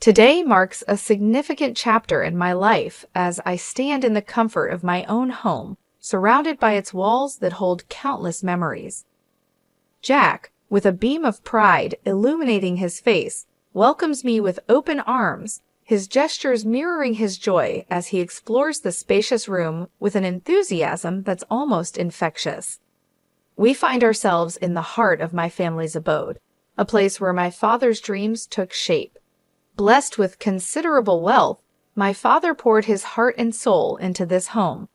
Today marks a significant chapter in my life as I stand in the comfort of my own home, surrounded by its walls that hold countless memories. Jack, with a beam of pride illuminating his face, welcomes me with open arms, his gestures mirroring his joy as he explores the spacious room with an enthusiasm that's almost infectious. We find ourselves in the heart of my family's abode, a place where my father's dreams took shape. Blessed with considerable wealth, my father poured his heart and soul into this home,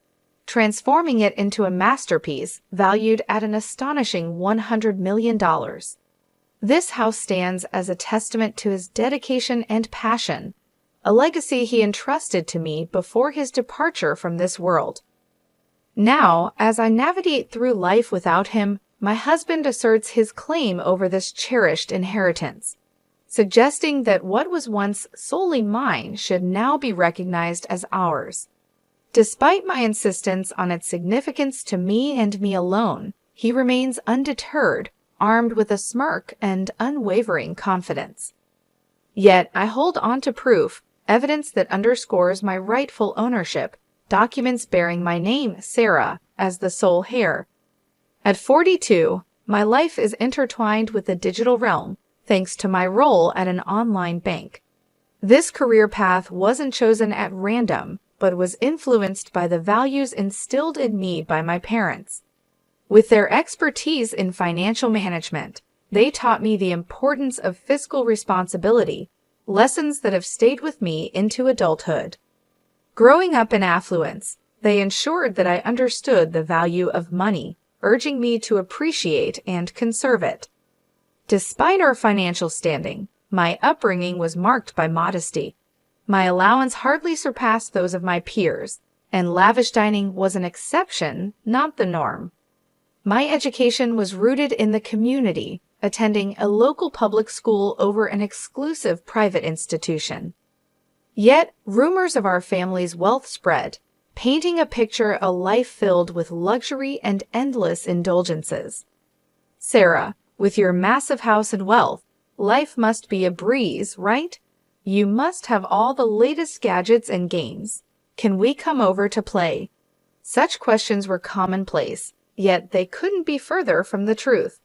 transforming it into a masterpiece valued at an astonishing $100 million. This house stands as a testament to his dedication and passion, a legacy he entrusted to me before his departure from this world. Now, as I navigate through life without him, my husband asserts his claim over this cherished inheritance, suggesting that what was once solely mine should now be recognized as ours. Despite my insistence on its significance to me and me alone, he remains undeterred, armed with a smirk and unwavering confidence. Yet I hold on to proof, evidence that underscores my rightful ownership, documents bearing my name, Sarah, as the sole heir. At 42, my life is intertwined with the digital realm, thanks to my role at an online bank. This career path wasn't chosen at random, but was influenced by the values instilled in me by my parents. With their expertise in financial management, they taught me the importance of fiscal responsibility, lessons that have stayed with me into adulthood. Growing up in affluence, they ensured that I understood the value of money, urging me to appreciate and conserve it. Despite our financial standing, my upbringing was marked by modesty. My allowance hardly surpassed those of my peers, and lavish dining was an exception, not the norm. My education was rooted in the community, attending a local public school over an exclusive private institution. Yet, rumors of our family's wealth spread, painting a picture of a life filled with luxury and endless indulgences. Sarah, with your massive house and wealth, life must be a breeze, right? You must have all the latest gadgets and games. Can we come over to play? Such questions were commonplace, yet they couldn't be further from the truth.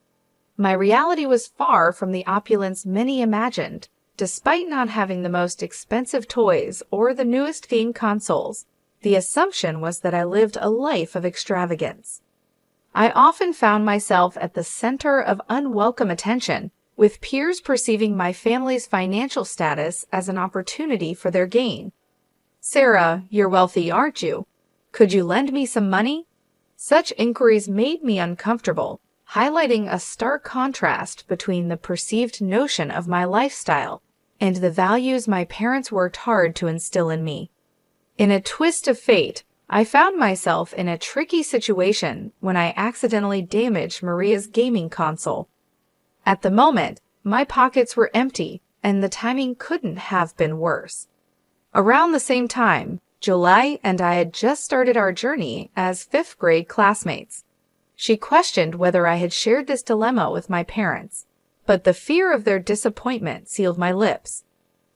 My reality was far from the opulence many imagined. Despite not having the most expensive toys or the newest game consoles, the assumption was that I lived a life of extravagance. I often found myself at the center of unwelcome attention, with peers perceiving my family's financial status as an opportunity for their gain. "Sarah, you're wealthy, aren't you? Could you lend me some money?" Such inquiries made me uncomfortable, highlighting a stark contrast between the perceived notion of my lifestyle and the values my parents worked hard to instill in me. In a twist of fate, I found myself in a tricky situation when I accidentally damaged Maria's gaming console. At the moment, my pockets were empty, and the timing couldn't have been worse. Around the same time, July and I had just started our journey as fifth-grade classmates. She questioned whether I had shared this dilemma with my parents, but the fear of their disappointment sealed my lips.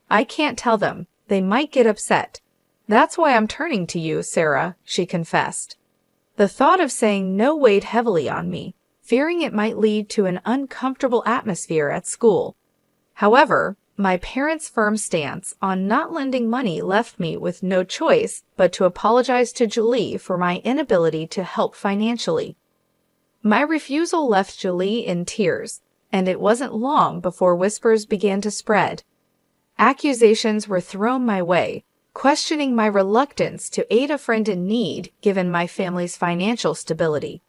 "I can't tell them. They might get upset. That's why I'm turning to you, Sarah," she confessed. The thought of saying no weighed heavily on me, fearing it might lead to an uncomfortable atmosphere at school. However, my parents' firm stance on not lending money left me with no choice but to apologize to Julie for my inability to help financially. My refusal left Julie in tears, and it wasn't long before whispers began to spread. Accusations were thrown my way, questioning my reluctance to aid a friend in need given my family's financial stability.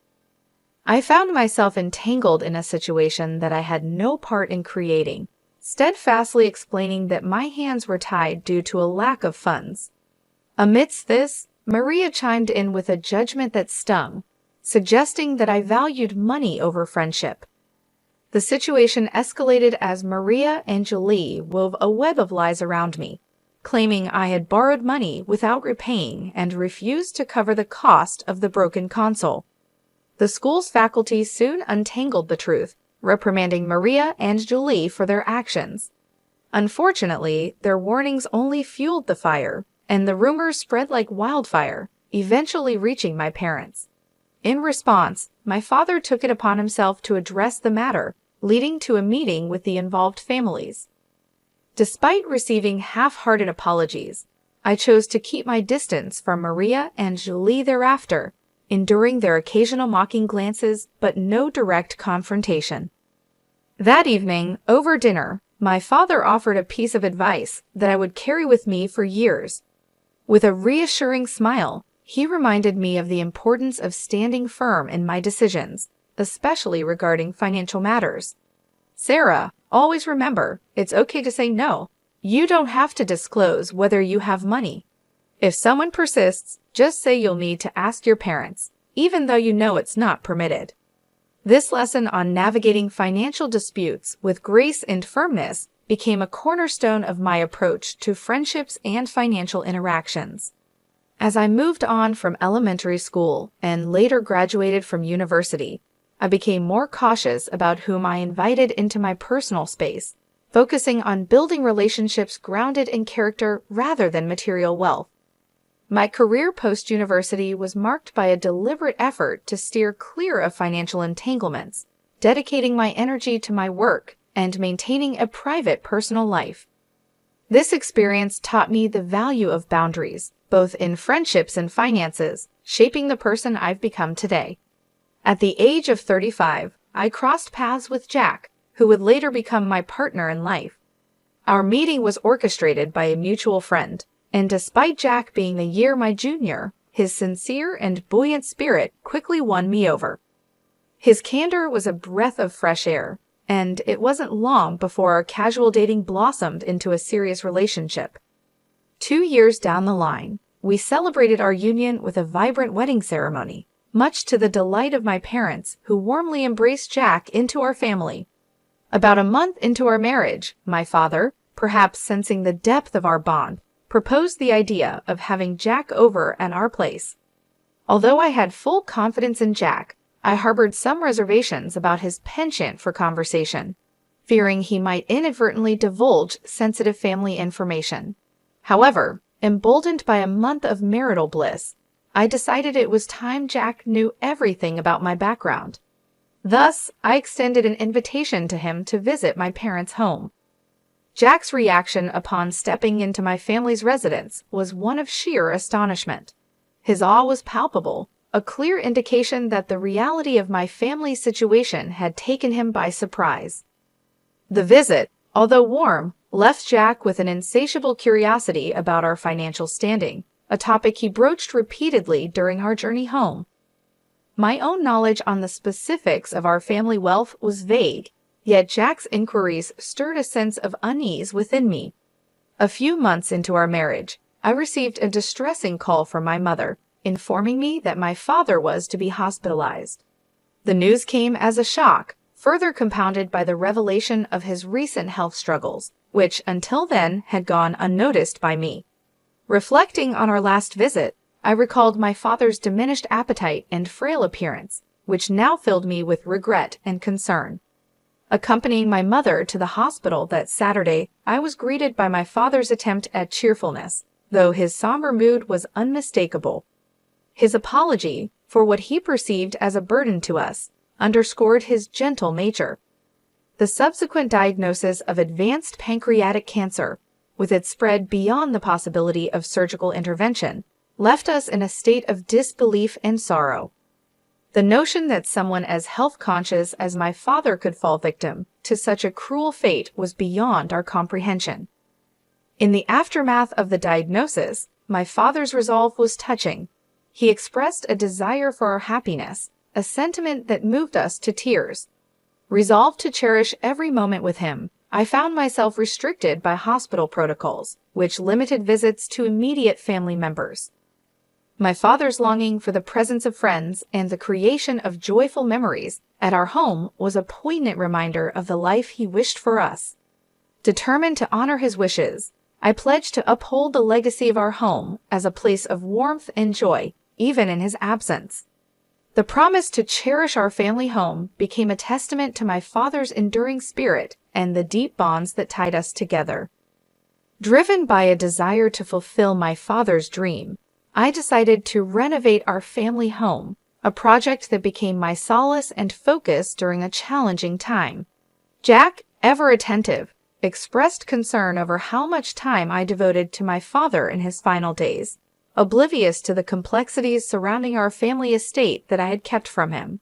I found myself entangled in a situation that I had no part in creating, steadfastly explaining that my hands were tied due to a lack of funds. Amidst this, Maria chimed in with a judgment that stung, suggesting that I valued money over friendship. The situation escalated as Maria and Julie wove a web of lies around me, claiming I had borrowed money without repaying and refused to cover the cost of the broken console. The school's faculty soon untangled the truth, reprimanding Maria and Julie for their actions. Unfortunately, their warnings only fueled the fire, and the rumors spread like wildfire, eventually reaching my parents. In response, my father took it upon himself to address the matter, leading to a meeting with the involved families. Despite receiving half-hearted apologies, I chose to keep my distance from Maria and Julie thereafter, enduring their occasional mocking glances but no direct confrontation. That evening, over dinner, my father offered a piece of advice that I would carry with me for years. With a reassuring smile, he reminded me of the importance of standing firm in my decisions, especially regarding financial matters. "Sarah, always remember, it's okay to say no. You don't have to disclose whether you have money. If someone persists, just say you'll need to ask your parents, even though you know it's not permitted." This lesson on navigating financial disputes with grace and firmness became a cornerstone of my approach to friendships and financial interactions. As I moved on from elementary school and later graduated from university, I became more cautious about whom I invited into my personal space, focusing on building relationships grounded in character rather than material wealth. My career post-university was marked by a deliberate effort to steer clear of financial entanglements, dedicating my energy to my work and maintaining a private personal life. This experience taught me the value of boundaries, both in friendships and finances, shaping the person I've become today. At the age of 35, I crossed paths with Jack, who would later become my partner in life. Our meeting was orchestrated by a mutual friend, and despite Jack being a year my junior, his sincere and buoyant spirit quickly won me over. His candor was a breath of fresh air, and it wasn't long before our casual dating blossomed into a serious relationship. 2 years down the line, we celebrated our union with a vibrant wedding ceremony, much to the delight of my parents, who warmly embraced Jack into our family. About a month into our marriage, my father, perhaps sensing the depth of our bond, proposed the idea of having Jack over at our place. Although I had full confidence in Jack, I harbored some reservations about his penchant for conversation, fearing he might inadvertently divulge sensitive family information. However, emboldened by a month of marital bliss, I decided it was time Jack knew everything about my background. Thus, I extended an invitation to him to visit my parents' home. Jack's reaction upon stepping into my family's residence was one of sheer astonishment. His awe was palpable, a clear indication that the reality of my family's situation had taken him by surprise. The visit, although warm, left Jack with an insatiable curiosity about our financial standing, a topic he broached repeatedly during our journey home. My own knowledge on the specifics of our family wealth was vague, yet Jack's inquiries stirred a sense of unease within me. A few months into our marriage, I received a distressing call from my mother, informing me that my father was to be hospitalized. The news came as a shock, further compounded by the revelation of his recent health struggles, which until then had gone unnoticed by me. Reflecting on our last visit, I recalled my father's diminished appetite and frail appearance, which now filled me with regret and concern. Accompanying my mother to the hospital that Saturday, I was greeted by my father's attempt at cheerfulness, though his somber mood was unmistakable. His apology, for what he perceived as a burden to us, underscored his gentle nature. The subsequent diagnosis of advanced pancreatic cancer, with its spread beyond the possibility of surgical intervention, left us in a state of disbelief and sorrow. The notion that someone as health-conscious as my father could fall victim to such a cruel fate was beyond our comprehension. In the aftermath of the diagnosis, my father's resolve was touching. He expressed a desire for our happiness, a sentiment that moved us to tears. Resolved to cherish every moment with him, I found myself restricted by hospital protocols, which limited visits to immediate family members. My father's longing for the presence of friends and the creation of joyful memories at our home was a poignant reminder of the life he wished for us. Determined to honor his wishes, I pledged to uphold the legacy of our home as a place of warmth and joy, even in his absence. The promise to cherish our family home became a testament to my father's enduring spirit and the deep bonds that tied us together. Driven by a desire to fulfill my father's dream, I decided to renovate our family home, a project that became my solace and focus during a challenging time. Jack, ever attentive, expressed concern over how much time I devoted to my father in his final days, oblivious to the complexities surrounding our family estate that I had kept from him.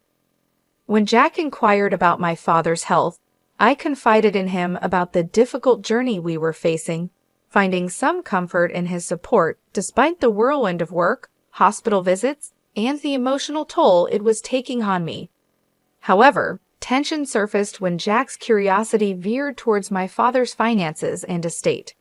When Jack inquired about my father's health, I confided in him about the difficult journey we were facing, finding some comfort in his support despite the whirlwind of work, hospital visits, and the emotional toll it was taking on me. However, tension surfaced when Jack's curiosity veered towards my father's finances and estate.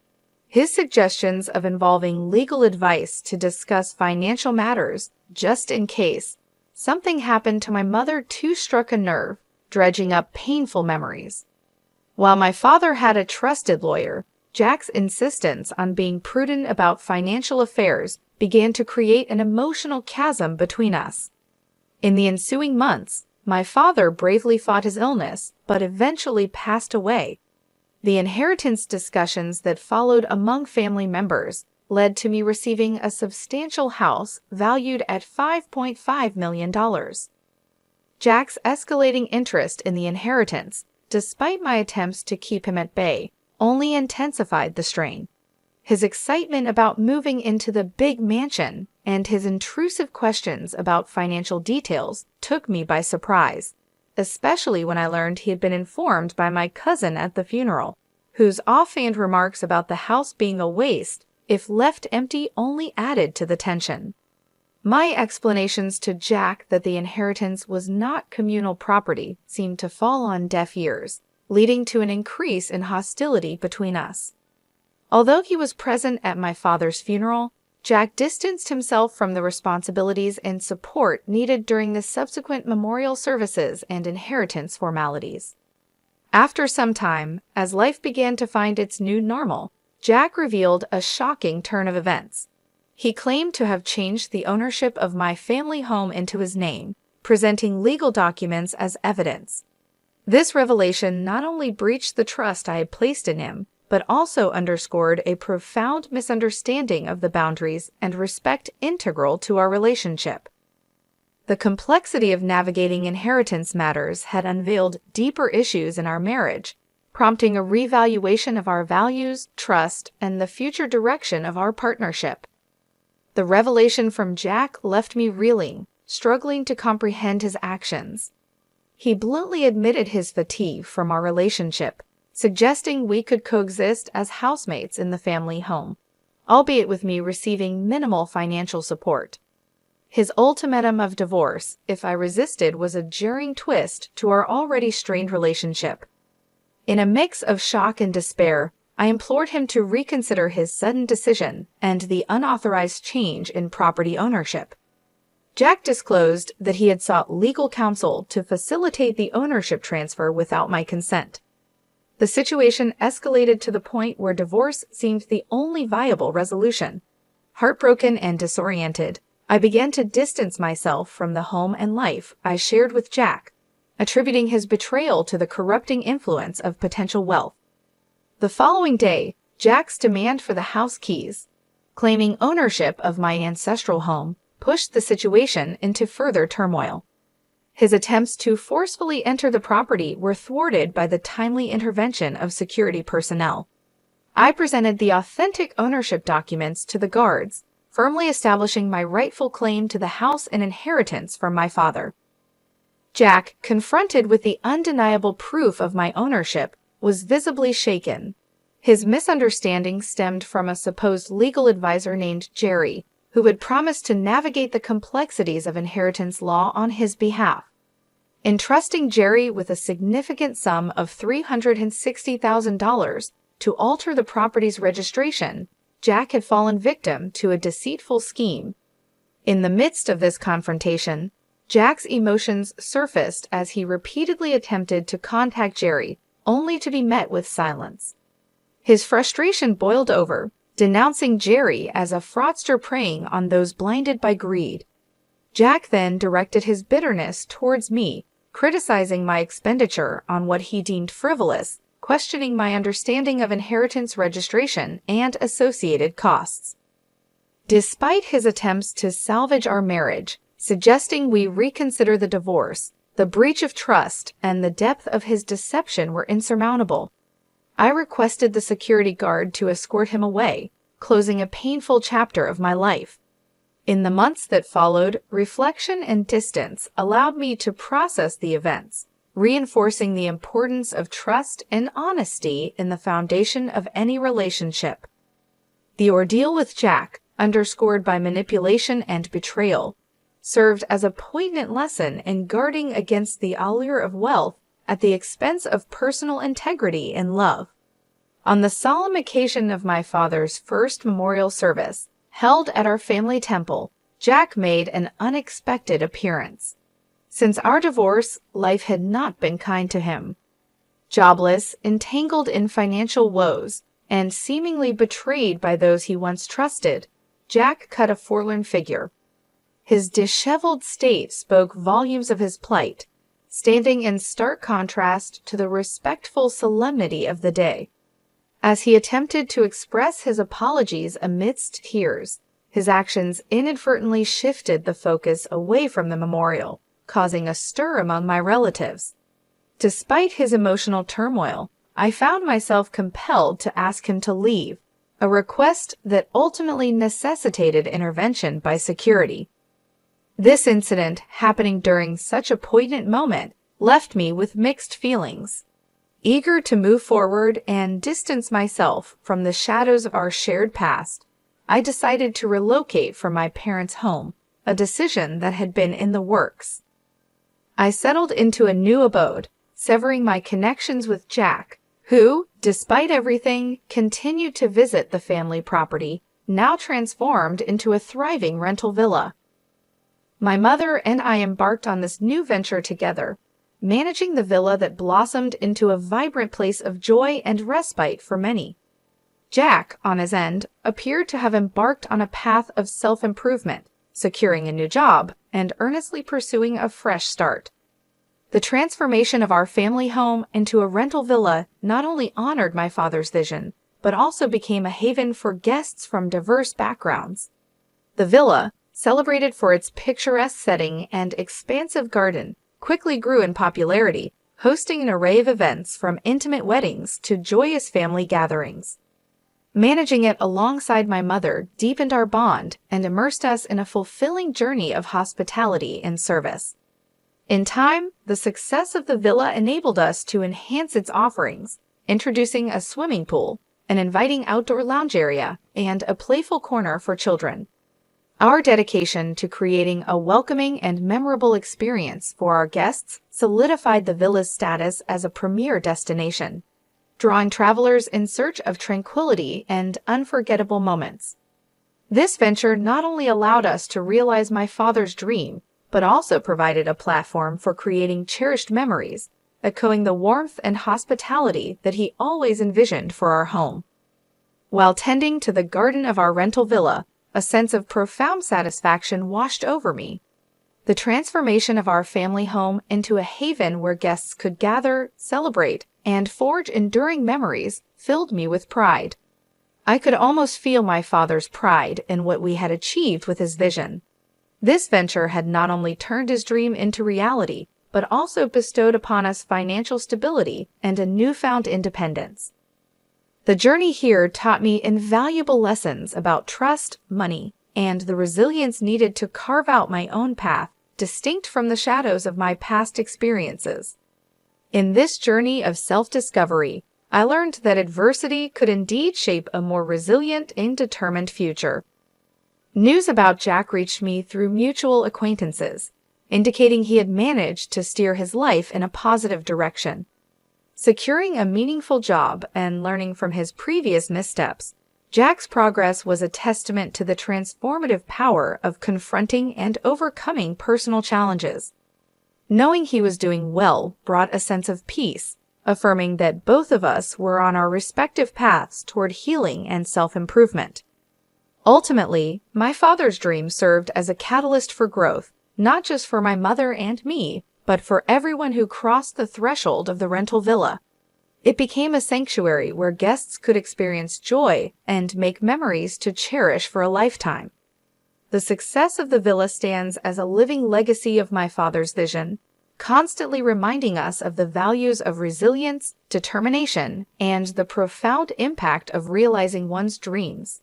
His suggestions of involving legal advice to discuss financial matters, just in case something happened to my mother, too struck a nerve, dredging up painful memories. While my father had a trusted lawyer, Jack's insistence on being prudent about financial affairs began to create an emotional chasm between us. In the ensuing months, my father bravely fought his illness, but eventually passed away. The inheritance discussions that followed among family members led to me receiving a substantial house valued at $5.5 million. Jack's escalating interest in the inheritance, despite my attempts to keep him at bay, only intensified the strain. His excitement about moving into the big mansion and his intrusive questions about financial details took me by surprise, especially when I learned he had been informed by my cousin at the funeral, whose offhand remarks about the house being a waste if left empty only added to the tension. My explanations to Jack that the inheritance was not communal property seemed to fall on deaf ears, leading to an increase in hostility between us. Although he was present at my father's funeral, Jack distanced himself from the responsibilities and support needed during the subsequent memorial services and inheritance formalities. After some time, as life began to find its new normal, Jack revealed a shocking turn of events. He claimed to have changed the ownership of my family home into his name, presenting legal documents as evidence. This revelation not only breached the trust I had placed in him, but also underscored a profound misunderstanding of the boundaries and respect integral to our relationship. The complexity of navigating inheritance matters had unveiled deeper issues in our marriage, prompting a reevaluation of our values, trust, and the future direction of our partnership. The revelation from Jack left me reeling, struggling to comprehend his actions. He bluntly admitted his fatigue from our relationship, suggesting we could coexist as housemates in the family home, albeit with me receiving minimal financial support. His ultimatum of divorce, if I resisted, was a jarring twist to our already strained relationship. In a mix of shock and despair, I implored him to reconsider his sudden decision and the unauthorized change in property ownership. Jack disclosed that he had sought legal counsel to facilitate the ownership transfer without my consent. The situation escalated to the point where divorce seemed the only viable resolution. Heartbroken and disoriented, I began to distance myself from the home and life I shared with Jack, attributing his betrayal to the corrupting influence of potential wealth. The following day, Jack's demand for the house keys, claiming ownership of my ancestral home, pushed the situation into further turmoil. His attempts to forcefully enter the property were thwarted by the timely intervention of security personnel. I presented the authentic ownership documents to the guards, firmly establishing my rightful claim to the house and inheritance from my father. Jack, confronted with the undeniable proof of my ownership, was visibly shaken. His misunderstanding stemmed from a supposed legal advisor named Jerry, who had promised to navigate the complexities of inheritance law on his behalf. Entrusting Jerry with a significant sum of $360,000 to alter the property's registration, Jack had fallen victim to a deceitful scheme. In the midst of this confrontation, Jack's emotions surfaced as he repeatedly attempted to contact Jerry, only to be met with silence. His frustration boiled over, denouncing Jerry as a fraudster preying on those blinded by greed. Jack then directed his bitterness towards me, criticizing my expenditure on what he deemed frivolous, questioning my understanding of inheritance registration and associated costs. Despite his attempts to salvage our marriage, suggesting we reconsider the divorce, the breach of trust and the depth of his deception were insurmountable. I requested the security guard to escort him away, closing a painful chapter of my life. In the months that followed, reflection and distance allowed me to process the events, reinforcing the importance of trust and honesty in the foundation of any relationship. The ordeal with Jack, underscored by manipulation and betrayal, served as a poignant lesson in guarding against the allure of wealth at the expense of personal integrity and love. On the solemn occasion of my father's first memorial service, held at our family temple, Jack made an unexpected appearance. Since our divorce, life had not been kind to him. Jobless, entangled in financial woes, and seemingly betrayed by those he once trusted, Jack cut a forlorn figure. His disheveled state spoke volumes of his plight, standing in stark contrast to the respectful solemnity of the day. As he attempted to express his apologies amidst tears, his actions inadvertently shifted the focus away from the memorial, causing a stir among my relatives. Despite his emotional turmoil, I found myself compelled to ask him to leave, a request that ultimately necessitated intervention by security. This incident, happening during such a poignant moment, left me with mixed feelings. Eager to move forward and distance myself from the shadows of our shared past, I decided to relocate from my parents' home, a decision that had been in the works. I settled into a new abode, severing my connections with Jack, who, despite everything, continued to visit the family property, now transformed into a thriving rental villa. My mother and I embarked on this new venture together, managing the villa that blossomed into a vibrant place of joy and respite for many. Jack, on his end, appeared to have embarked on a path of self-improvement, securing a new job and earnestly pursuing a fresh start. The transformation of our family home into a rental villa not only honored my father's vision, but also became a haven for guests from diverse backgrounds. The villa, celebrated for its picturesque setting and expansive garden, quickly grew in popularity, hosting an array of events from intimate weddings to joyous family gatherings. Managing it alongside my mother deepened our bond and immersed us in a fulfilling journey of hospitality and service. In time, the success of the villa enabled us to enhance its offerings, introducing a swimming pool, an inviting outdoor lounge area, and a playful corner for children. Our dedication to creating a welcoming and memorable experience for our guests solidified the villa's status as a premier destination, drawing travelers in search of tranquility and unforgettable moments. This venture not only allowed us to realize my father's dream, but also provided a platform for creating cherished memories, echoing the warmth and hospitality that he always envisioned for our home. While tending to the garden of our rental villa, a sense of profound satisfaction washed over me. The transformation of our family home into a haven where guests could gather, celebrate, and forge enduring memories filled me with pride. I could almost feel my father's pride in what we had achieved with his vision. This venture had not only turned his dream into reality, but also bestowed upon us financial stability and a newfound independence. The journey here taught me invaluable lessons about trust, money, and the resilience needed to carve out my own path, distinct from the shadows of my past experiences. In this journey of self-discovery, I learned that adversity could indeed shape a more resilient and determined future. News about Jack reached me through mutual acquaintances, indicating he had managed to steer his life in a positive direction. Securing a meaningful job and learning from his previous missteps, Jack's progress was a testament to the transformative power of confronting and overcoming personal challenges. Knowing he was doing well brought a sense of peace, affirming that both of us were on our respective paths toward healing and self-improvement. Ultimately, my father's dream served as a catalyst for growth, not just for my mother and me, but for everyone who crossed the threshold of the rental villa. It became a sanctuary where guests could experience joy and make memories to cherish for a lifetime. The success of the villa stands as a living legacy of my father's vision, constantly reminding us of the values of resilience, determination, and the profound impact of realizing one's dreams.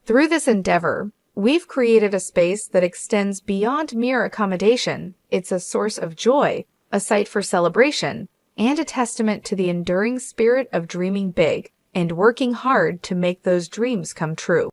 Through this endeavor, we've created a space that extends beyond mere accommodation. It's a source of joy, a site for celebration, and a testament to the enduring spirit of dreaming big and working hard to make those dreams come true.